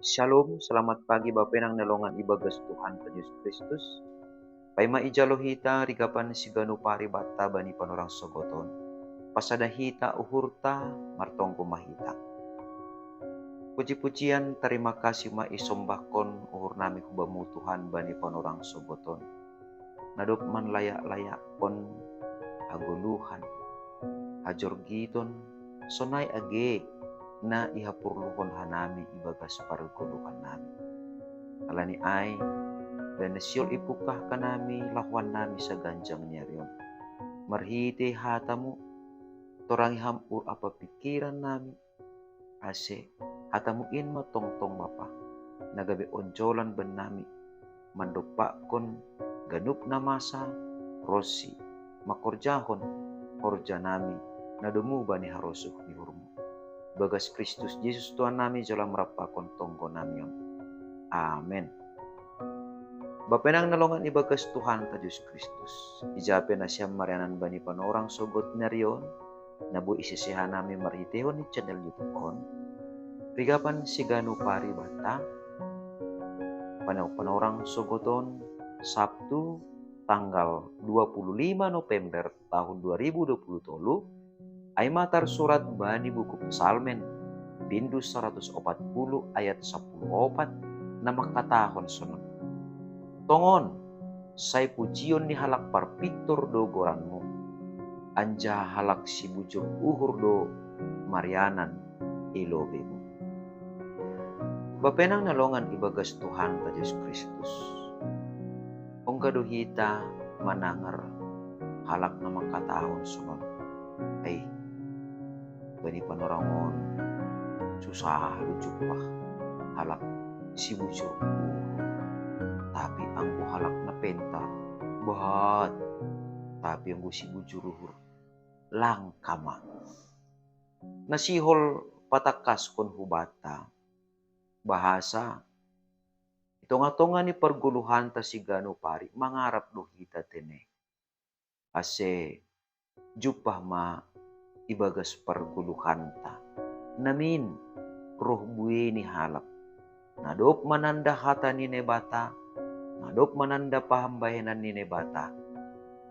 Shalom, selamat pagi Bapak nang nalongan ibagas Tuhan Yesus Kristus. Paima ijalo hita rigapan siganu pari bata bani panorang sogoton. Pasada hita uhurta martongko mahita. Puji-pujian terima kasih ma isombakon uhur nami hubamu Tuhan bani panorang sogoton. Nadop man layak-layak kon aguluhan. Hajor giton sonai age na ihapurluhon hanami ibagas paruguluhan nami. Alani ay dan siol ipukah kanami lawan nami sa ganjang nyarion. Marhite hatamu torangi hampur apa pikiran nami ase hatamu in matong-tong bapa nagabe onjolan ben nami mandopakon ganup na masa rosi makorjahon korja nami nadumu bani harosuh dihurmu bagas Kristus Yesus Tuhan nami jalan merapakon tonggo nami. Amen. Bapenang nalongan ibagas Tuhan ta Yesus Kristus. Ijape na siya marianan bani panorang sogot narion. Nabu isisihan nami marhitehon ni channel YouTube on. Rigapan sigano pari bata. Panorang sogoton Sabtu tanggal 25 November tahun 2020 ay matar surat bani buku Psalmen bindu 140 ayat 14 na makatahon sunod. Tongon, say pujion ni halak parpitor do goranmu. Anja halak si bujur uhur do marianan ilobemu. Bapenang nalongan ibagas Tuhan ta Yesus Kristus. Ongga do hita manangar halak na makatahon sunod. Ay, bani panorangon susah lucupa halak si bujur tapi anggo halak na penta bahat tapi anggo si bujur uhur langkama nasihol patakas kon hubata bahasa itonga-tonga ni perguluhan ta sigano pari mangarap do hita tene ase jupah ma ibagas perguluhan ta namin roh bue ni halak nadop mananda hata ni nebata nadop mananda pahambayanan ni nebata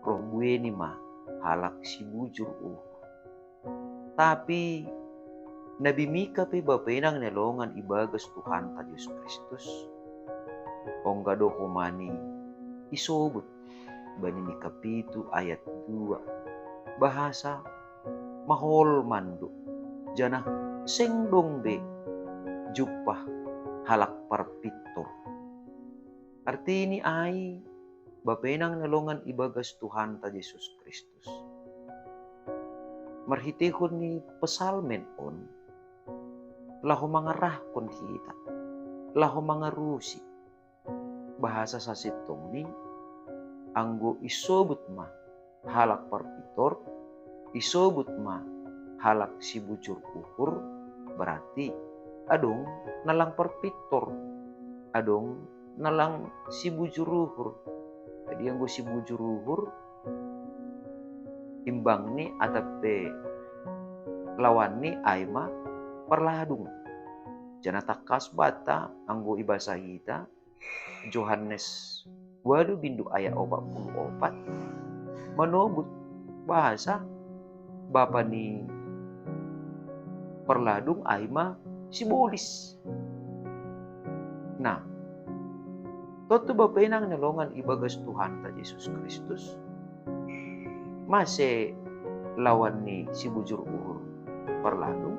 roh bue ni ma halak si bujur tapi Nabi Mika pe bapenang nelongan ibagas Tuhan ta Yesus Kristus ongga do humani isobut bani Mika pitu ayat 2 bahasa mahol mandu jana sengdong be jupah halak parpitor. Arti ini ay bapenang nalongan ibagas Tuhan ta Yesus Kristus. Marhitehon ni pesalmen on lahu mangarah kon hita lahu mangarusi bahasa sasitong ni anggo isobut ma halak parpitor isobut ma halak si bujur uhur berarti adong nalang parpitor adong nalang si bujur uhur. Jadi anggo si bujur uhur imbang ni atape lawan ni aima perladung jana takas bata anggo ibasa hita Yohanes wadu bindu ayat 44 manobut bahasa bapa ni perladung aima simbolis. Nah, toto bapenang nalongan ibagas Tuhan ta Yesus Kristus. Mase lawan ni si bujur uhur perladung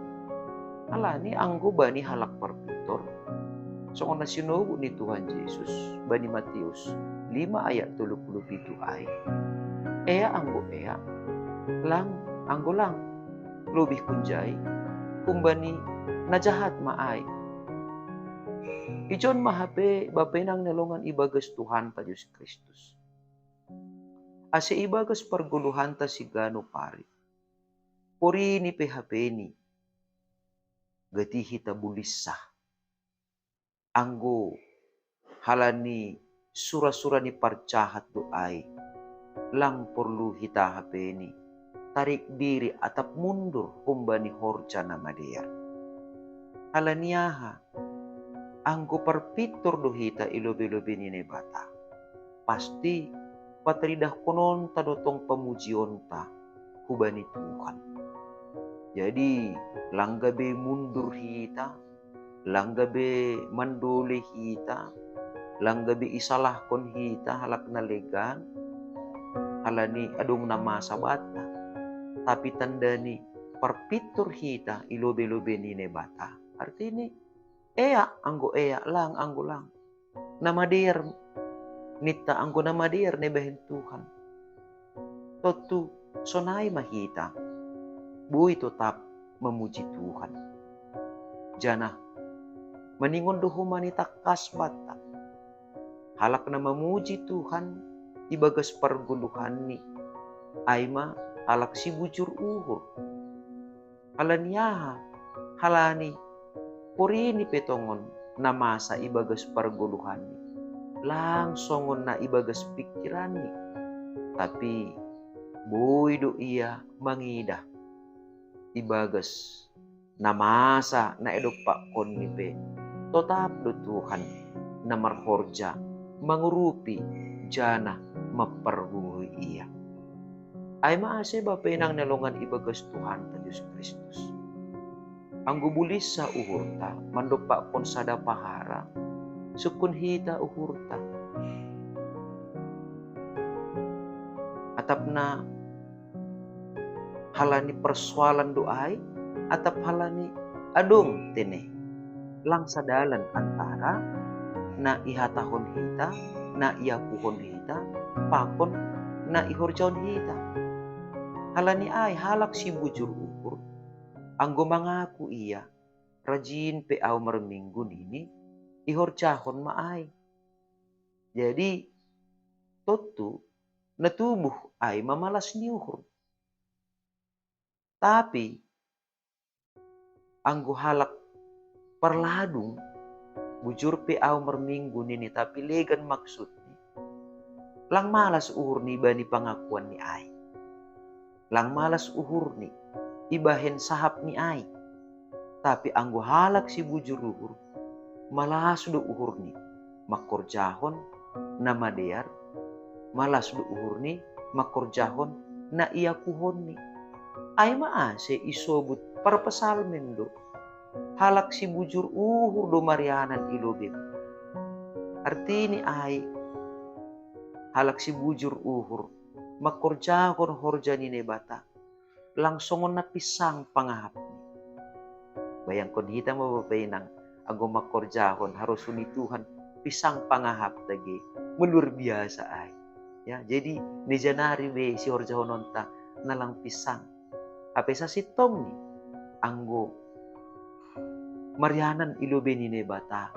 alani anggo bani halak parpitor. So na sinugo ni Tuhan Yesus bani Matius 5 ayat 37 ay. Ea anggo ea lang anggo lang lubih kunjay kumbani najahat maay. Ijon mahape bapenang nalongan ibagas Tuhan ta Yesus Kristus. Ase ibagas perguluhan ta sigano pari. Puri ni PHP gati hita bulisah. Anggo halani sura-sura ni parcahat doay lang perlu hita hapeni tarik diri atap mundur kumbani horja na madea. Alaniaha anggo perpitur do hita ilobe-lobe ni bata. Pasti patridah konon ta dotong pemujion ta hubani Tuhan. Jadi langgabe mundur hita, langgabe mandole hita, langgabe isalahkon hita halak na legan, halani adong nama sabata. Tapi tandani perpitur hita ilobe-lobe ni bata. Artinya eya anggo eya lang anggo lang. Nama dir nita anggo nama dir nebahin Tuhan. Totu sonai mahita. Bui tetap memuji Tuhan. Jana meningon do humanita kasbata. Halak na memuji Tuhan ibagas perguluhan ni. Aima halak si bujur uhur. Halaniyaha halani purini petongon na masa ibagas perguluhan ni. Langsongon na ibagas pikiran ni. Tapi boy do iya mangidah ibagas na masa na edok pa kon ni pe. Tetap do Tuhan na marhorja mangurupi jana maperbuhi iya. Ay maase ba penang nalongan ibagas Tuhan ta Diyos Kristus. Ang gubulis sa uhurta, mandopa kon sada pahara, sukun hita uhurta. Atap na halani persoalan doay, atap halani adong tene. Lang sadalan antara na ihatahon hita, na iakuhon hita, pakon na ihorjaon hita. Halani ay halak si bujur ukur, ang gumangaku iya, rajin pe aw marminggu nini, ihorjahon maay. Jadi, totu, natubuh ay mamalas niuhur. Tapi, ang halak perladung, bujur pe aw marminggu nini, tapi legan maksud ni, lang malas uhur ni bani pangakuan ni ay. Lang malas uhur ni, ibahen sahap ni ay. Tapi anggo halak si bujur uhur, malas do uhur ni, makorjahon na madear, malas do uhur ni, makorjahon na iakuhon ni. Ay maase isobut parpasalmen do, halak si bujur uhur do marianan ilobim. Arti ni ay, halak si bujur uhur, makorjahon horja ni nebata, langsongon na pisang pangahap ni. Bayangkon hita mo bapainang ago makorjahon harus uni Tuhan pisang pangahap tagi luar biasa ay. Ya, jadi ni Janari be si horjahon nonta nalang pisang. Ape sa sitong ni anggo marianan ilobe ni nebata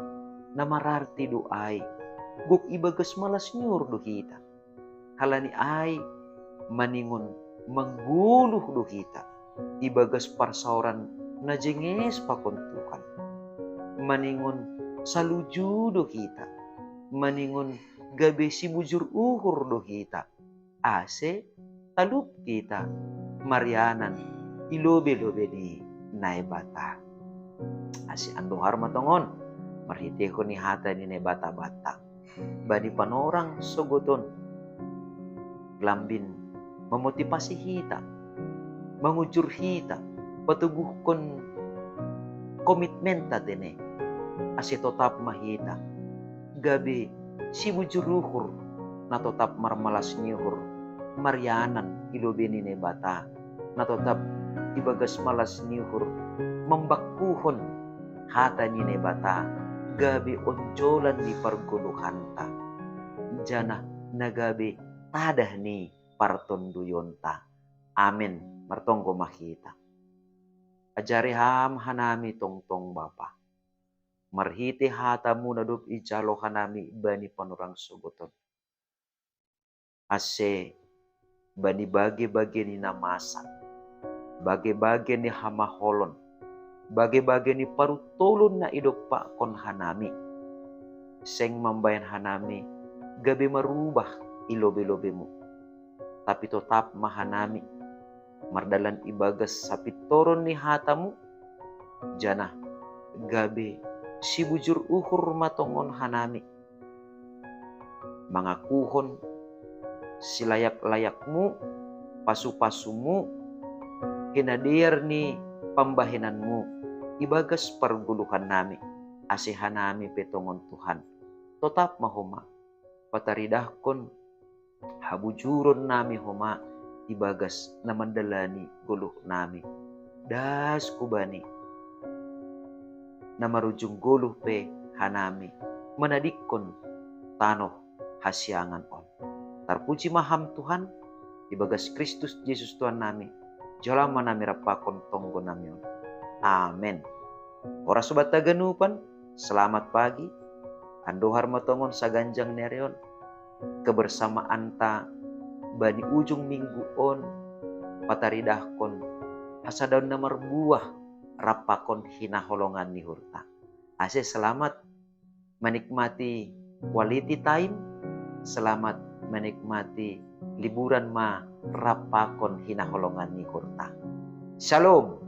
na mararti do ay guk ibagas malas nyur do hita. Halani ay maningon mangguluh do kita ibagas parsauran na jenges pakontukan. Maningon saluju do kita, maningon gabe si bujur uhur do kita. Ase talup kita marianan ilobe-lobe ni naibata. Ase ando harmatongon marhiteho ni hata ni naibata-bata. Bani panorang sogoton lambin memotivasi hita, mengujur hita, patuguhkon komitmen tatene, ase tetap mahita, gabi si bujuruhur, na tetap marmalas nyuhur, marianan ilobini ne bata, na tetap ibagas malas nyuhur, membakuhon hata ni ne bata, gabi onjolan di perguluhanta, jana nagabi tadah ni partonduyonta. Amin. Martonggo makita. Ajari ham hanami tongtong Bapa. Marhiti hata muna dup ijalo hanami bani panurang sugoton. Ase bani bagi-bagi ni namasa. Bagi-bagi ni hamaholon. Bagi-bagi ni parutulon na idokpa kon hanami. Seng mambayan hanami. Gabi marubah ilobe-lobe mo. Tapi tetap mahanami. Mardalan ibagas sa pitoron ni hatamu. Jana gabi si bujur uhur matongon hanami. Mangakuhon si layak-layakmu, pasu-pasumu, hinadir ni pambahinanmu, ibagas perguluhan nami, asihan nami petongon Tuhan. Tetap mahoma, pataridahkon habujuron nami homa, ibagas na mandalani guluh nami. Das kubani, na marujung guluh pe hanami, manadikon tanoh hasyangan on. Tarpuji maham Tuhan, ibagas Kristus Yesus Tuhan nami, jalama nami rapakon tonggo nami on. Amen. Ora sobat taganupan, selamat pagi. Andohar matongon saganjang nereon, kebersamaan ta bani ujung minggu on, pataridahkon hasadaun na marbuah rapakon hinaholongan ni hurta. Ase selamat menikmati quality time, selamat menikmati liburan ma rapakon hinaholongan ni hurta. Shalom.